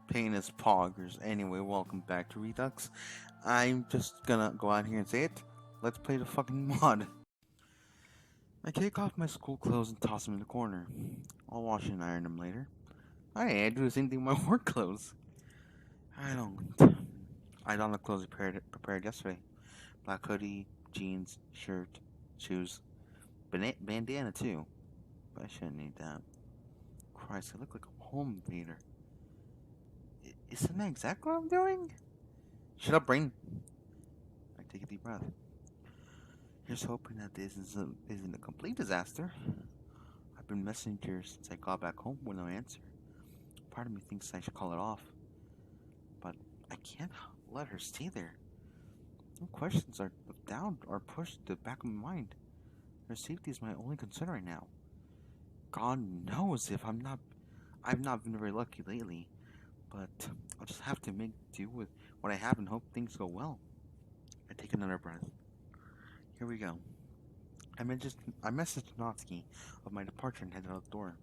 Painless poggers. Anyway, welcome back to Redux. I'm just gonna go out here and say it. Let's play the fucking mod. I take off my school clothes and toss them in the corner. I'll wash and iron them later. I do the same thing with my work clothes. I don't. I don the clothes prepared yesterday. Black hoodie, jeans, shirt, shoes, bandana too. But I shouldn't need that. Christ, I look like a home invader. Isn't that exactly what I'm doing? Shut up, brain. I take a deep breath. Here's hoping that this isn't a complete disaster. I've been messaging her since I got back home with no answer. Part of me thinks I should call it off, but I can't let her stay there. No questions are down or pushed to the back of my mind. Her safety is my only concern right now. God knows if I've not been very lucky lately, but I'll just have to make do with what I have and hope things go well. I take another breath. Here we go. I messaged Natsuki of my departure and headed out the door.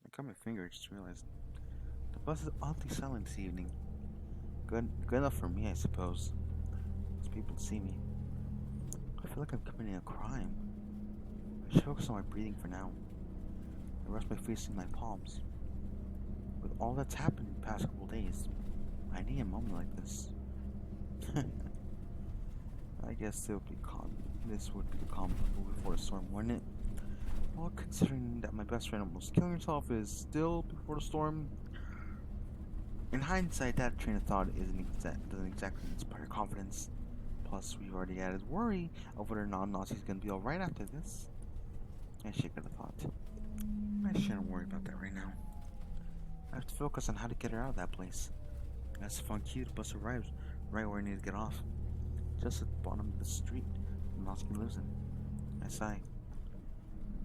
I cut my finger and just realized the bus is oddly silent this evening. Good enough for me, I suppose. As people see me. I feel like I'm committing a crime. I should focus on my breathing for now. I rest my face in my palms. With all that's happened in the past couple days, I need a moment like this. I guess this would be the calm before a storm, wouldn't it? Well, considering that my best friend almost killing herself is still before the storm, in hindsight, that train of thought doesn't exactly inspire confidence. Plus, we've already added worry of whether or not Nazi's gonna be alright after this. I shake at the thought. I shouldn't worry about that right now. I have to focus on how to get her out of that place. As if on cue, the bus arrives right where I need to get off. Just at the bottom of the street, Nazi lives in. I sigh.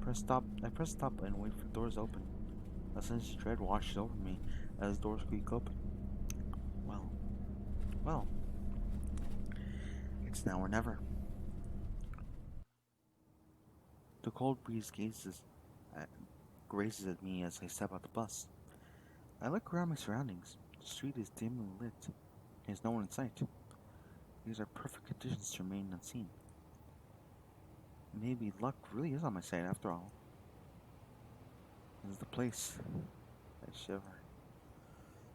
I press stop and wait for the doors to open. A sense of dread washes over me as the doors squeak open. Well, it's now or never. The cold breeze grazes at me as I step out the bus. I look around my surroundings. The street is dimly lit. There's no one in sight. These are perfect conditions to remain unseen. Maybe luck really is on my side after all. This is the place. I shiver.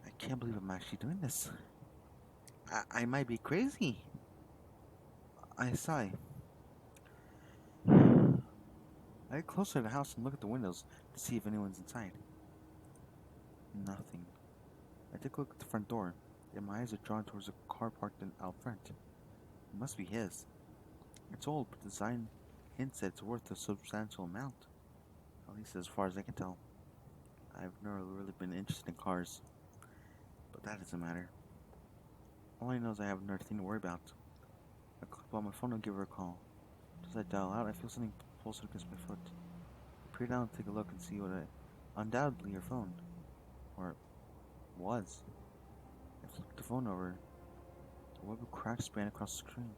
I can't believe I'm actually doing this. I might be crazy. I sigh. I get closer to the house and look at the windows to see if anyone's inside. Nothing. I take a look at the front door, and my eyes are drawn towards a car parked out front. It must be his. It's old, but the design hints that it's worth a substantial amount. At least as far as I can tell. I've never really been interested in cars, but that doesn't matter. All I know is I have another thing to worry about. I click on my phone and give her a call. As I dial out, I feel something pulse against my foot. I peer down and take a look and see what undoubtedly her phone. Or was. I flipped the phone over. A web of cracks span across the screen.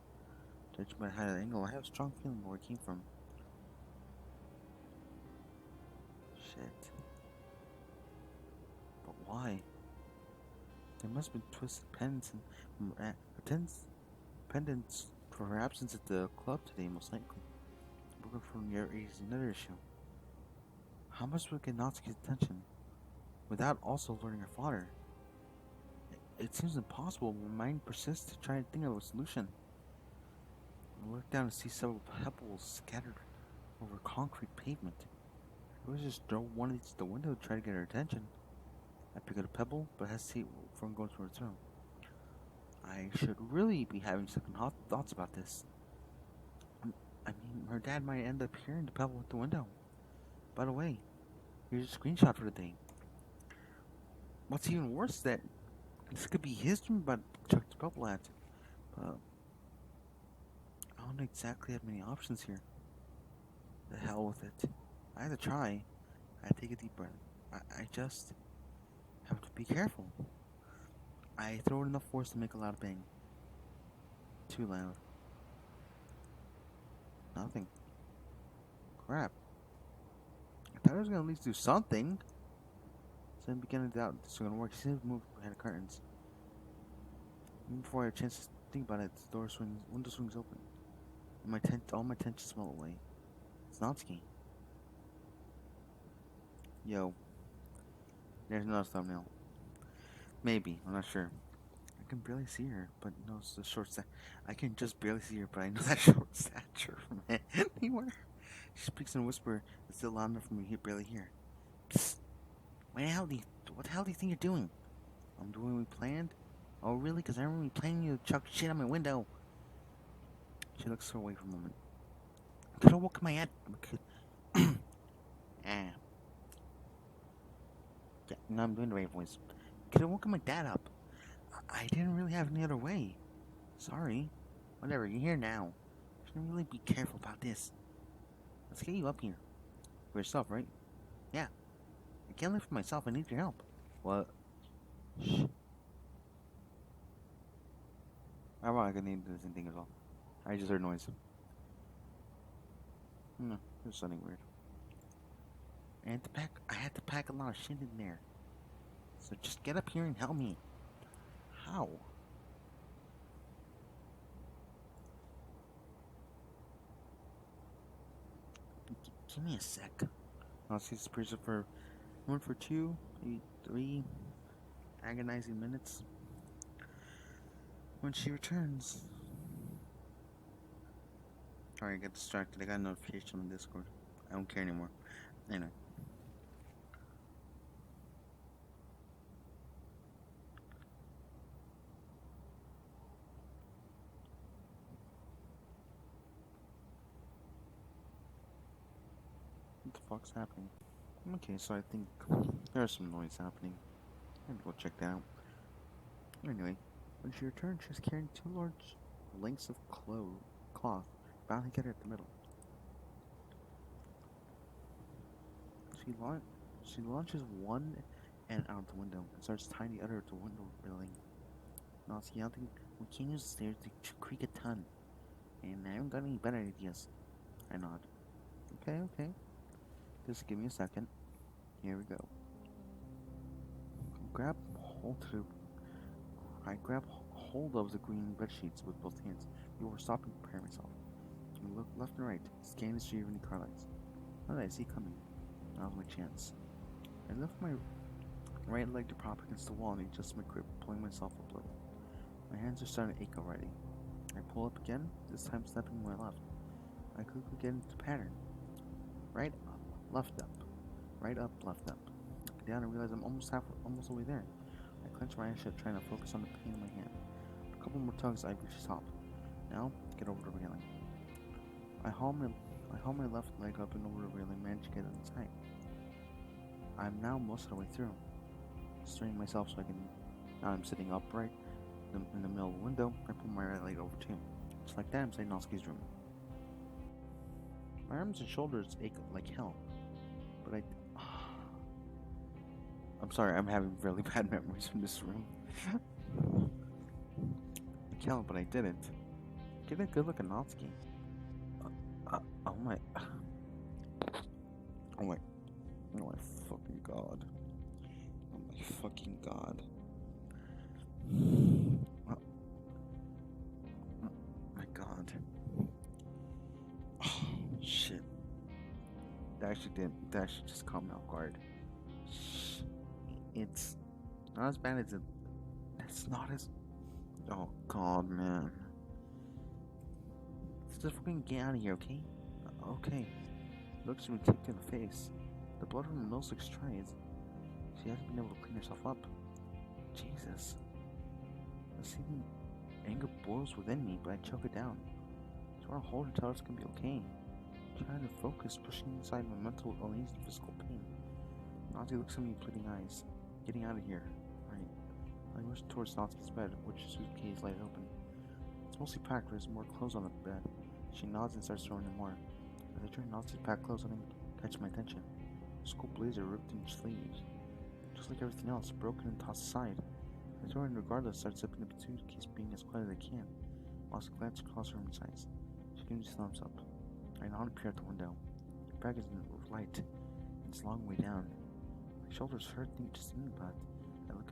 Judging by how the angle, I have a strong feeling where it came from. Shit. But why? There must have been twisted pendants for her absence at the club today, most likely. Looking for near is another issue. How much would get Natsuki's attention without also alerting her father? It seems impossible, but my mind persists to try and think of a solution. I look down and see several pebbles scattered over concrete pavement. I was just throw one of these to the window to try to get her attention. I pick up a pebble, but hesitate from going towards her. I should really be having second thoughts about this. I mean, her dad might end up hearing the pebble at the window. By the way, here's a screenshot for the day. What's even worse is that this could be his dream about Chuck the pebble at. But I don't exactly have many options here. The hell with it. I have to try. I take a deep breath. I just have to be careful. I throw enough force to make a loud bang. Too loud. Nothing. Crap. I thought I was gonna at least do something. So I began to doubt this was gonna work. She seemed to move behind the curtains. Even before I had a chance to think about it, the window swings open. And all my tension smelled away. It's Natsuki. Yo, there's another thumbnail. Maybe, I'm not sure. I can barely see her, but no, it's the short stature. I can just barely see her, but I know that short stature from anywhere. She speaks in a whisper that's still loud enough for me to barely hear. Psst. What the hell do you think you're doing? I'm doing what we planned? Oh, really? Because I remember we planning you to chuck shit out my window. She looks her away for a moment. Could have woken my aunt. Yeah, no, I'm doing the right voice. Could have woken my dad up. I didn't really have any other way. Sorry. Whatever, you're here now. You should really be careful about this. Let's get you up here. For yourself, right? Yeah. I can't live for myself. I need your help. What? Shh. I need to do the same thing as well. I just heard noise. No, there's something weird. I had to pack a lot of shit in there. So just get up here and help me. How? Give me a sec. I'll see this person for 2, maybe 3 agonizing minutes. When she returns. Sorry, I got distracted. I got a notification on Discord. I don't care anymore. Anyway. What the fuck's happening? Okay, so I think there's some noise happening. I'm gonna go check that out. Anyway, when she returned, she was carrying 2 large lengths of cloth bound together at the middle. She launches one end out the window and starts tying the other to the window railing. Natsuki, I don't think we can't use the stairs to creak a ton. And I haven't got any better ideas. I nod. Okay. Just give me a second. Here we go. I grab hold of the green bed sheets with both hands before stopping to prepare myself. I look left and right, scanning the street of any car lights. What did I see coming? Now's my chance. I lift my right leg to prop against the wall and adjust my grip, pulling myself up a little. My hands are starting to ache already. I pull up again, this time stepping to my left. I quickly get into pattern. Right up, left up. Right up, left up. I look down and realize I'm almost the way there. I clench my eyes shut, trying to focus on the pain in my hand. A couple more tugs, I reach the top. Now, get over the railing. I haul my left leg up and over the railing, manage to get inside. I'm now most of the way through. Straining myself so I can. Now I'm sitting upright in the middle of the window. I pull my right leg over too. Just like that, I'm inside Natsuki's room. My arms and shoulders ache like hell, but I'm sorry, I'm having really bad memories from this room. Like hell, but I didn't. Get a good look at Natsuki. Oh my fucking god. Oh my fucking god. Oh my god. Oh shit. That actually just caught me off guard. It's not as bad as it. It's not as. Oh god, man. Let's just fucking get out of here, okay? Okay. Looks me kicked in the face. The blood from her nose looks dry. She hasn't been able to clean herself up. Jesus. The seething anger boils within me, but I choke it down. I try to hold her till it's gonna be okay. I'm trying to focus, pushing inside my mental uneasy physical pain. Natsuki looks at me with pleading eyes. Getting out of here. Right. I rush towards Natsuki's bed, which suitcase light open. It's mostly packed, but there's more clothes on the bed. She nods and starts throwing in more. As I turn Natsuki's packed clothes, something catches my attention. The school blazer ripped in sleeves. Just like everything else, broken and tossed aside. I throw it in regardless, start zipping the suitcase, being as quiet as I can, whilst I glance across her room size. She gives me a thumbs up. I nod and peer out the window. The bag is light, and it's a long way down. I My shoulders hurt just thinking about it. I look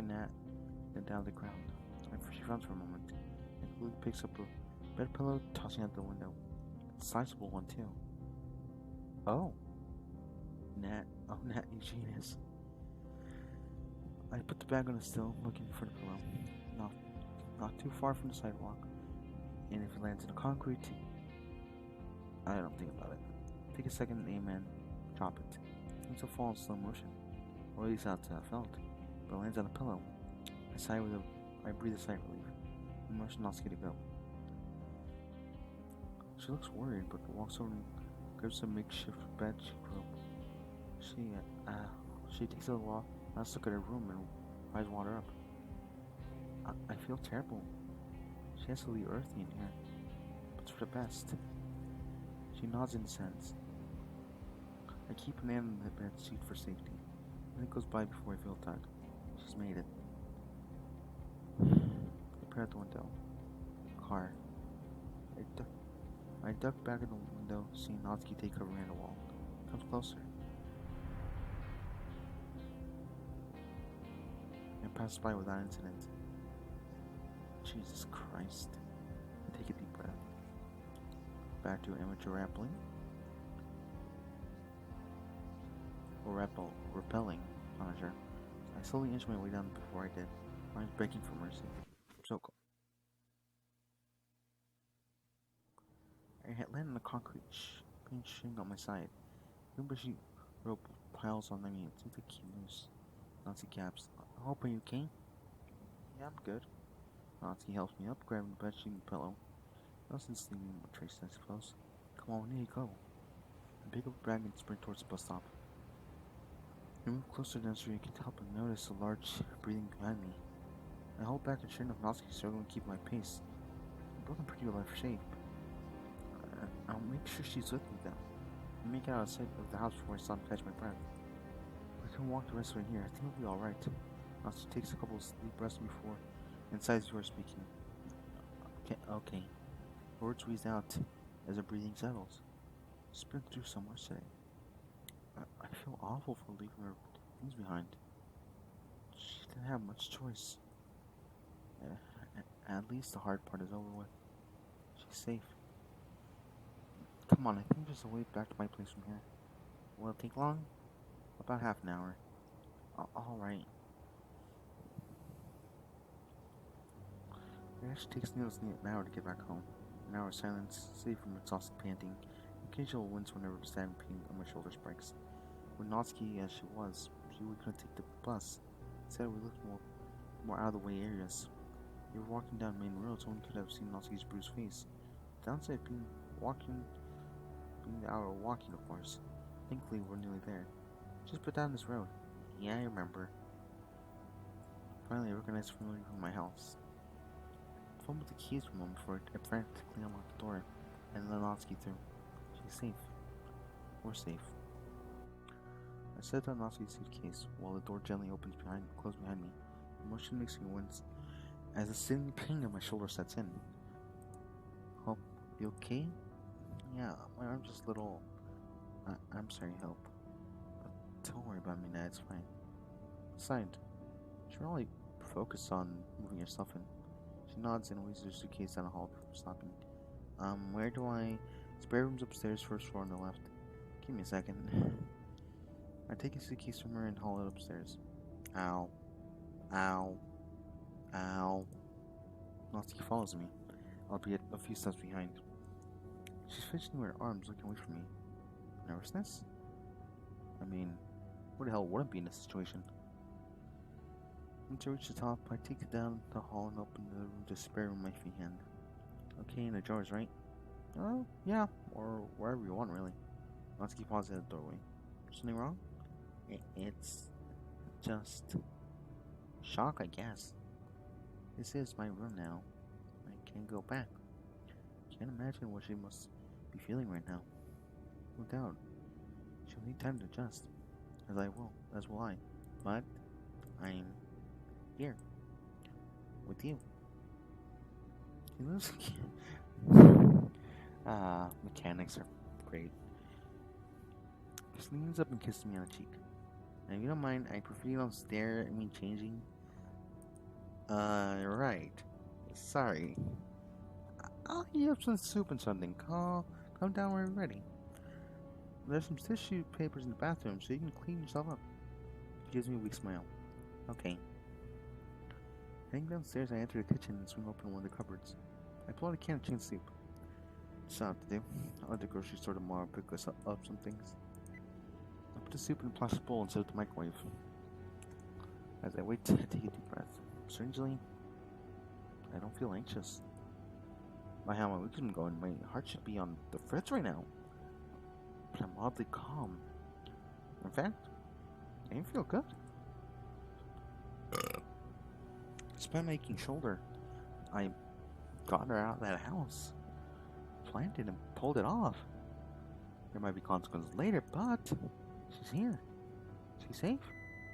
down the ground. She frowns for a moment. And Luke picks up a bed pillow, tossing out the window. It's a sizable one, too. Oh. Nat, you genius. I put the bag on the sill, looking for the pillow. Not too far from the sidewalk. And if it lands in the concrete, I don't think about it. Take a second, amen, drop it. It seems to fall in slow motion. Or at least that's how I felt. But it lands on the pillow. I breathe a sigh of relief. And motion Natsuki to go. She looks worried, but walks over and grabs a makeshift bed she broke. She takes a last look at her room and eyes water up. I feel terrible. She has to leave earthy in here. But it's for the best. She nods in sense. I keep an hand on the bed sheet for safety. And it goes by before I feel tired. She's made it. I peer out the window. Car. I duck back in the window, seeing Natsuki take cover behind the wall. Comes closer. I pass by without incident. Jesus Christ. Take a deep breath. Back to amateur rappelling. Or repelling, I'm not sure. I slowly inch my way down before I did. I was begging for mercy. So cool. I had landed on a concrete shingle on my side. Bushy rope piles on me. It seems to keep loose. Nazi gaps. I hope, are you okay? Yeah, I'm good. Nazi helps me up, grabbing the bedsheet and pillow. Nothing's leaving a trace, I suppose. Come on, we need to go. I pick up the bag and sprint towards the bus stop. I move closer down so you can help but notice a large breathing behind me. I hold back and sure enough, Natsuki struggling to keep my pace. I'm broken pretty life shape. I'll make sure she's with me though. I make it out of sight of the house before I stop to catch my breath. I can walk the rest of the way here. I think we'll be alright. Natsuki takes a couple of deep breaths before and sighs you are speaking. Okay. Words wheeze out as her breathing settles. She's been through so much today. I feel awful for leaving her things behind. She didn't have much choice. At least the hard part is over with. She's safe. Come on, I think there's a way back to my place from here. Will it take long? About half an hour. Alright. It actually takes nearly an hour to get back home. An hour of silence, safe from exhausted panting, occasional wince whenever the stabbing pain on my shoulders breaks. When Natsuki as she was, she would couldn't take the bus. Instead, we looked more out of the way areas. We were walking down main roads, so one could have seen Natsuki's bruised face. The downside being the hour of walking, of course. Thankfully, we're nearly there. Just put down this road. Yeah, I remember. Finally, I recognized familiar from my house. I fumbled the keys from him before I frantically unlocked the door, and let Natsuki through. She's safe. We're safe. I set down Natsuki's suitcase while the door gently closed behind me. The motion makes me wince as a stinging pain on my shoulder sets in. Hope, you okay? Yeah, my arm's just a little... I'm sorry, Hope. Don't worry about me, Nat, it's fine. Besides, you should really focus on moving yourself in. She nods and waves her suitcase down the hall before stopping. Where do I... Spare room's upstairs, first floor on the left. Give me a second. I take a suitcase from her and haul it upstairs. Ow. Ow. Ow. Natsuki follows me, albeit a few steps behind. She's fidgeting with her arms, looking away from me. Nervousness? I mean, who the hell wouldn't be in this situation? Once I reach the top, I take it down the hall and open the room to spare room my free hand. Okay, in the drawers, right? Oh, yeah, or wherever you want, really. Natsuki pauses at the doorway. Something wrong? It's just shock, I guess. This is my room now. I can't go back. Can't imagine what she must be feeling right now. No doubt. She'll need time to adjust. As will I. But I'm here. With you. She lives again. Mechanics are great. She leans up and kisses me on the cheek. And if you don't mind, I prefer you don't stare at me changing. Right. Sorry. I'll heat up some soup and something. Come down when you're ready. There's some tissue papers in the bathroom so you can clean yourself up. She gives me a weak smile. Okay. Heading downstairs, I enter the kitchen and swing open one of the cupboards. I pull out a can of chicken soup. It's not to do. I'll at the grocery store tomorrow pick us up some things. I put the soup in a plastic bowl and set it to the microwave. As I wait, I take a deep breath. Strangely, I don't feel anxious. By how my week's been going, my heart should be on the fritz right now. But I'm oddly calm. In fact, I even feel good. Despite my aching shoulder, I got her out of that house, planted and pulled it off. There might be consequences later, but she's here. She's safe.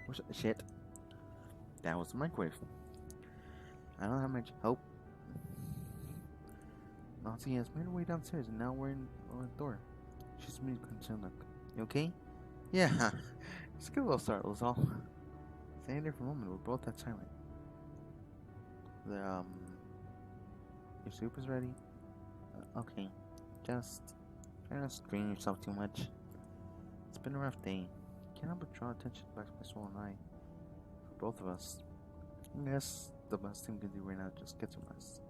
Where's the shit? That was the microwave. I don't have much hope. Nancy has made her way downstairs and now we're in the door. She's me concerned look. You okay? Yeah. Just get a little startled was all. Staying there for a moment, we're both that silent. Your soup is ready? Okay. Just try not to strain yourself too much. It's been a rough day. Can't help but draw attention back to my swollen eye. For both of us. I guess the best thing we can do right now is just get some rest.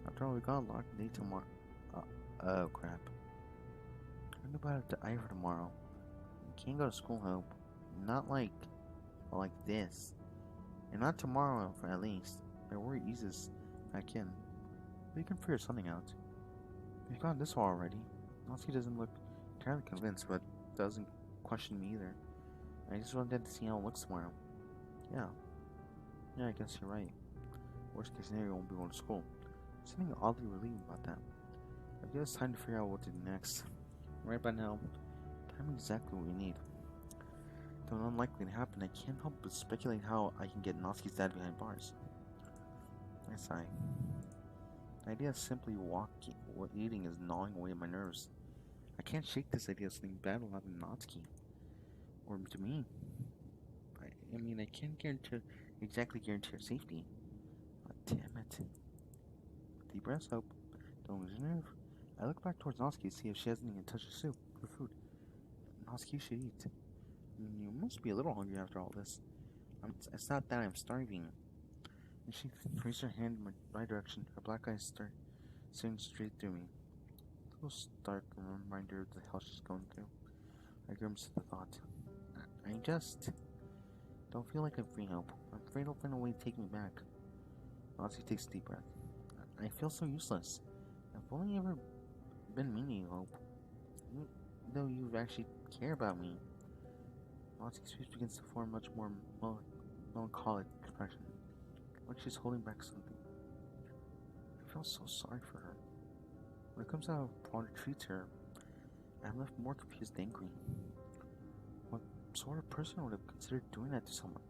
After all, we got a locked day tomorrow. Oh crap. Think about it to Ivor tomorrow. You can't go to school, Hope. Not like this. And not tomorrow, at least. My worry eases back in. But you can figure something out. We've gone this far already. Nancy doesn't look entirely convinced, but doesn't question me either. I just wanted to see how it looks tomorrow. Yeah, I guess you're right. Worst case scenario, won't be going to school. Something oddly relieved about that. I guess it's time to figure out what to do next. Right by now, time is exactly what we need. Though unlikely to happen, I can't help but speculate how I can get Natsuki's dad behind bars. I sigh. The idea of simply eating is gnawing away at my nerves. I can't shake this idea of something bad will happen to Natsuki. Or to me. I mean, I can't exactly guarantee her safety. God damn it. Deep breaths, Hope. Don't lose your nerve. I look back towards Natsuki to see if she hasn't even touched her soup or food. Natsuki should eat. You must be a little hungry after all this. It's not that I'm starving. And she raised her hand in my direction. Her black eyes start staring straight through me. A little stark reminder of the hell she's going through. I grimace at the thought. I just don't feel like I'm free, Hope. I'm afraid it'll find a way to take me back. Natsuki takes a deep breath. I feel so useless. I've only ever been mean to you, Hope. Though you actually care about me. Natsuki's face begins to form much more melancholic expression. Like she's holding back something. I feel so sorry for her. When it comes out of Paul treats her, I'm left more confused than angry. What sort of person would have considered doing that to someone?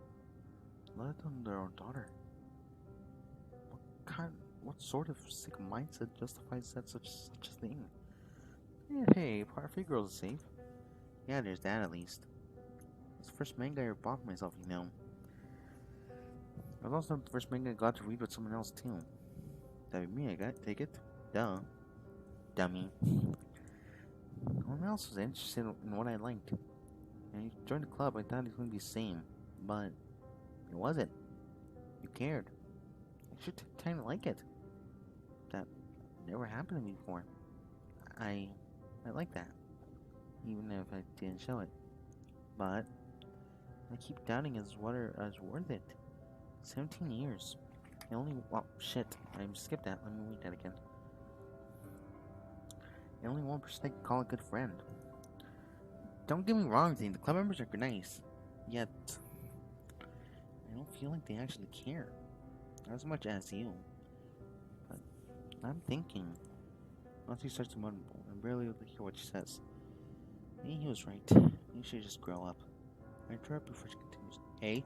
Let alone their own daughter. What sort of sick mindset justifies such a thing? Hey, part of girls is safe. Yeah, there's that at least. It's the first manga I ever bought for myself, you know. It was also the first manga I got to read with someone else too. That'd be me, take it? Duh. Dummy. No one else was interested in what I liked. And you joined the club, I thought it was going to be the same. But it wasn't. You cared. I should take time to like it. That never happened to me before. I like that. Even if I didn't show it. But I keep doubting as whether I was worth it. 17 years. Shit. I skipped that. Let me read that again. The only one person I can call a good friend. Don't get me wrong, Zane. The club members are nice. Yet, I don't feel like they actually care. Not as much as you. But I'm thinking. Once he starts to mumble, I'm barely able to hear what she says. Maybe he was right. You should just grow up. I interrupt before she continues. Hey?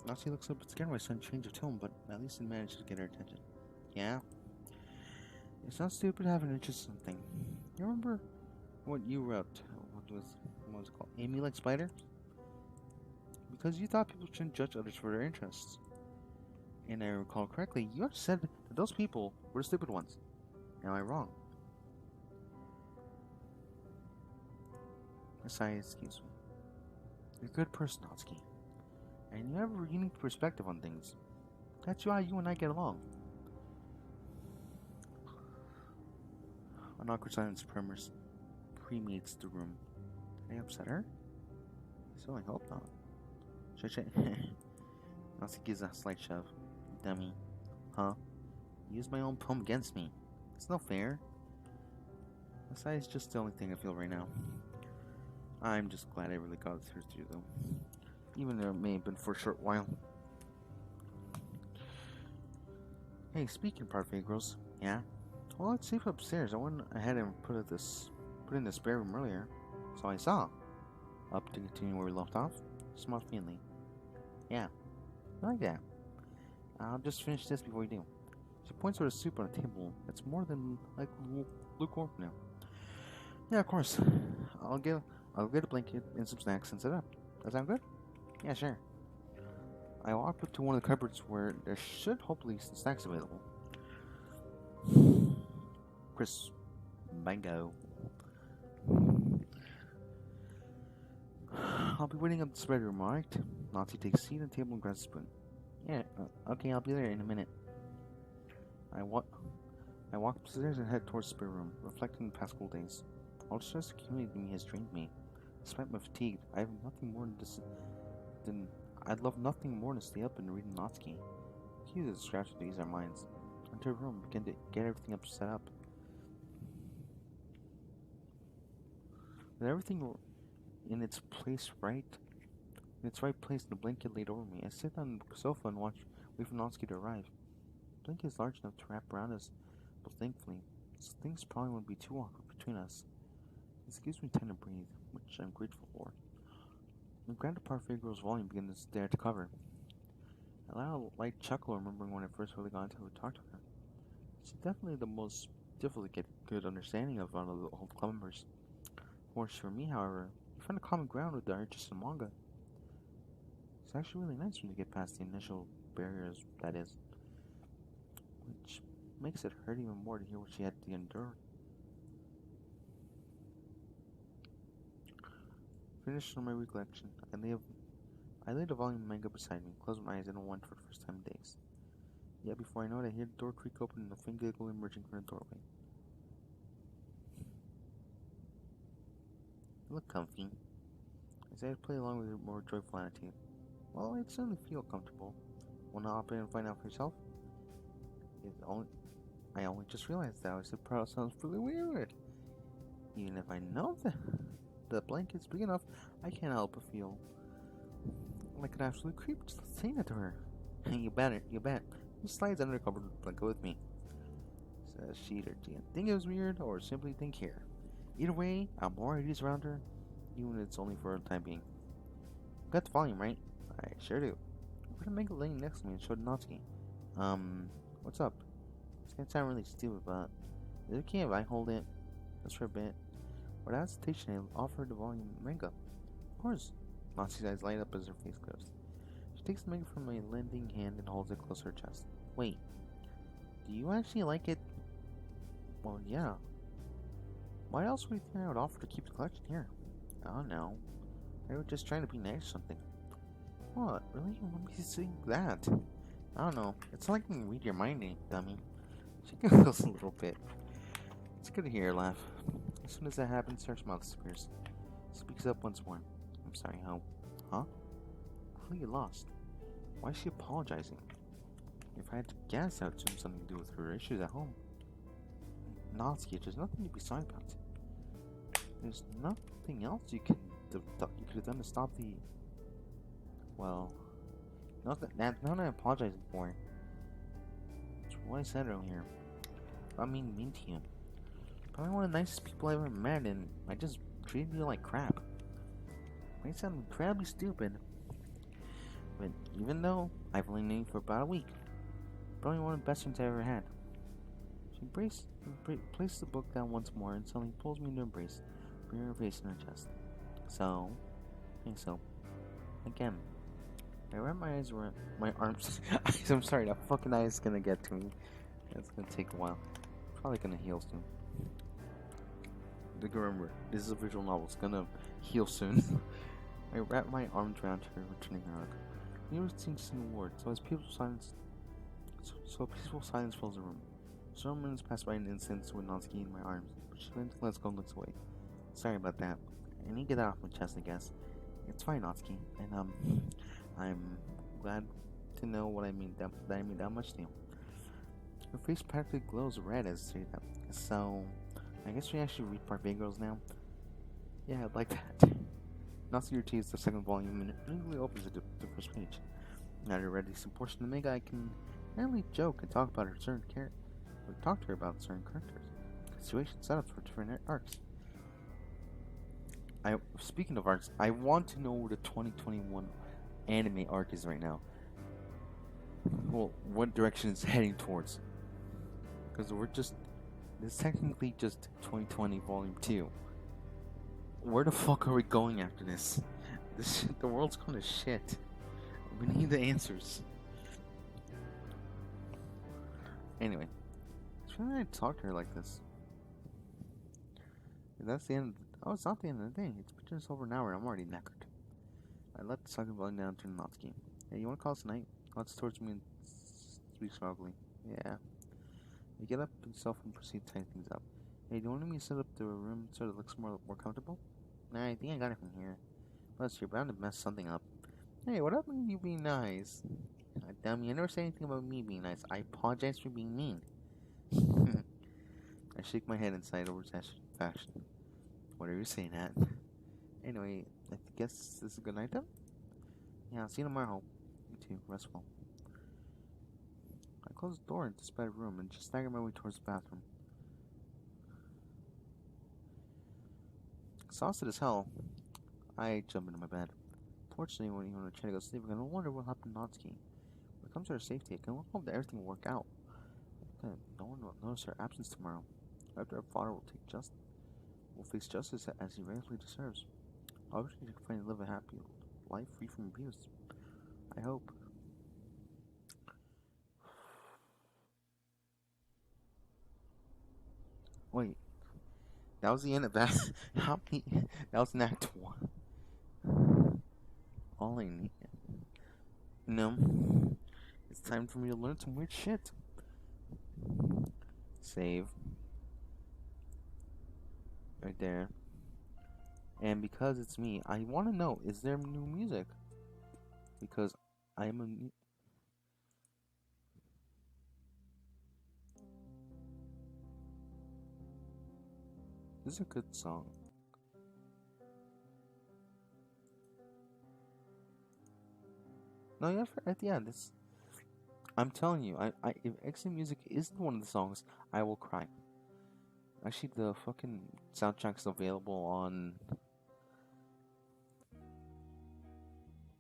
Nazi looks up and scared my son change of tone, but at least he managed to get her attention. Yeah? It's not stupid to have an interest in something. You remember what you wrote? What was it called? Amy Like Spider? because you thought people shouldn't judge others for their interests. And I recall correctly, you actually said that those people were the stupid ones. Am I wrong? Besides, excuse me. You're a good person, Natsuki. And you have a unique perspective on things. That's why you and I get along. An awkward silence permeates the room. Did I upset her? So I hope not. Natsuki gives a slight shove. Dummy. Huh? You used my own poem against me. It's not fair. Besides, it's just the only thing I feel right now. I'm just glad I really got it through though. Even though it may have been for a short while. Hey, speaking of parfait girls, yeah? Well, it's safe upstairs. I went ahead and put in the spare room earlier. So I saw. Up to continue where we left off. Smiled faintly. Yeah. I like that. I'll just finish this before you do. She points to the soup on the table. It's more than like lukewarm now. Yeah, of course. I'll get a blanket and some snacks and set up. That sound good? Yeah, sure. I walk up to one of the cupboards where there should hopefully be some snacks available. Chris, bingo. I'll be waiting up the spread room, alright? Nazi takes a seat at the table and grabs a spoon. Yeah, okay, I'll be there in a minute. I walk upstairs and head towards the spare room, reflecting on the past couple days. All the stress accumulated in me has drained me. Despite my fatigue, I have nothing more than I'd love nothing more than to stay up and read Natsuki. Use a distraction to ease our minds. Enter a room, begin to get everything set up. With everything in its place right place and the blanket laid over me, I sit on the sofa and wait for Natsuki to arrive. The blanket is large enough to wrap around us, but thankfully, things probably won't be too awkward between us. This gives me time to breathe, which I'm grateful for. The Grand Parfait Girl's volume begins to stare at the cover. I allow a light chuckle, remembering when I first really got into it to talk to her. She's definitely the most difficult to get good understanding of out of the whole club members. Fortunately for me, however, we found a common ground with our interest in manga. It's actually really nice when you get past the initial barriers, that is. Which makes it hurt even more to hear what she had to endure. Finished on my recollection, I laid a volume of manga beside me, closed my eyes and went for the first time in days. Yet before I know it, I hear the door creak open and a faint giggle emerging from the doorway. You look comfy. I decided to play along with her more joyful attitude. Well, I'd certainly feel comfortable. Wanna hop in and find out for yourself? I only just realized that. I said proud sounds pretty weird. Even if I know the blanket's big enough, I can't help but feel like an absolute creep just saying it to her. You bet. He slides under the covered blanket with me. Says she either didn't think it was weird or simply didn't care. Either way, I'm more at ease around her, even if it's only for the time being. You got the volume, right? I sure do. I'm gonna make a lane next to me and show Natsuki. What's up? It's gonna sound really stupid, but is it okay if I hold it just for a bit? Without hesitation, I offer the volume manga. Of course. Natsuki's eyes light up as her face closes. She takes the manga from my lending hand and holds it close to her chest. Wait, do you actually like it? Well, yeah. Why else would you think I would offer to keep the collection here? I don't know. I was just trying to be nice or something. What? Really? You want me to say that? I don't know. It's like I can read your mind, dummy. She giggles a little bit. It's good to hear her laugh. As soon as that happens, her smile disappears. Speaks up once more. I'm sorry, how? Huh? How you lost? Why is she apologizing? If I had to guess, I would assume something to do with her issues at home. Natsuki, there's nothing to be sorry about. There's nothing else you could have done to stop the... Well... Not that I'm apologizing for. It's what I said earlier. I'm being mean to you. Probably one of the nicest people I've ever met, and I just treated you like crap. Might sound incredibly stupid, but even though I've only known you for about a week, probably one of the best friends I ever had. She places the book down once more and suddenly pulls me into embrace, bringing her face in her chest. So, again, I wrap my eyes around my arms. I'm sorry, that fucking eye is gonna get to me. It's gonna take a while. Probably gonna heal soon. Like, remember, this is a visual novel. It's gonna heal soon. I wrap my arms around her, returning her hug. You never seem to say a word, so peaceful silence fills the room. Several minutes pass by in instance with Natsuki in my arms, but she then lets go and looks away. Sorry about that. I need to get that off my chest, I guess. It's fine, Natsuki, and I'm glad to know what I mean that I mean that much to you. Her face practically glows red as I say that. So, I guess we actually read Parfait Girls now. Yeah, I'd like that. Natsuki retrieves the second volume and immediately opens it to the first page. Now that I read this portion of the manga, I can randomly joke and talk about her certain character, or talk to her about certain characters, situation setups for different arcs. Speaking of arcs, I want to know where the 2021 anime arc is right now. Well, what direction it's heading towards? Because this is technically just 2020 Volume 2. Where the fuck are we going after this? The world's going to shit. We need the answers. Anyway, it's really nice to talk to her like this. That's the end. Oh, it's not the end of the day. It's been just over an hour. I'm already knackered. I let the second volume down to Natsuki. Hey, you want to call us tonight? Let's towards me and speak softly. Yeah. You get up yourself and proceed to tighten things up. Hey, do you want me to set up the room so it looks more comfortable? Nah, I think I got it from here. Plus, you're bound to mess something up. Hey, what happened to you being nice? Dummy, I never said anything about me being nice. I apologize for being mean. I shake my head inside over fashion. What are you saying, at? Anyway, I guess this is a good night then? Yeah, I'll see you tomorrow. You too, rest well. I close the door into the spare room and just stagger my way towards the bathroom. Exhausted as hell, I jump into my bed. Fortunately, when I try to go to sleep, I'm gonna wonder what happened to Natsuki. When it comes to her safety, I can hope that everything will work out. No one will notice her absence tomorrow. After her father will face justice as he rightfully deserves. I wish he could finally live a happy life free from abuse. I hope. Wait, that was the end of that. How many? That was an act 1. All I need. No. It's time for me to learn some weird shit. Save. Right there. And because it's me, I want to know, is there new music? Because I am a new... This is a good song. No, yeah, this... I'm telling you, if exit music isn't one of the songs, I will cry. Actually, the fucking soundtrack's available on...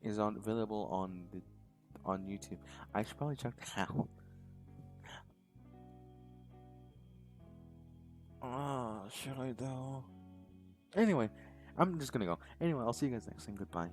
available on YouTube. I should probably check that out. Should I though? Anyway, I'm just gonna go. Anyway, I'll see you guys next time. Goodbye.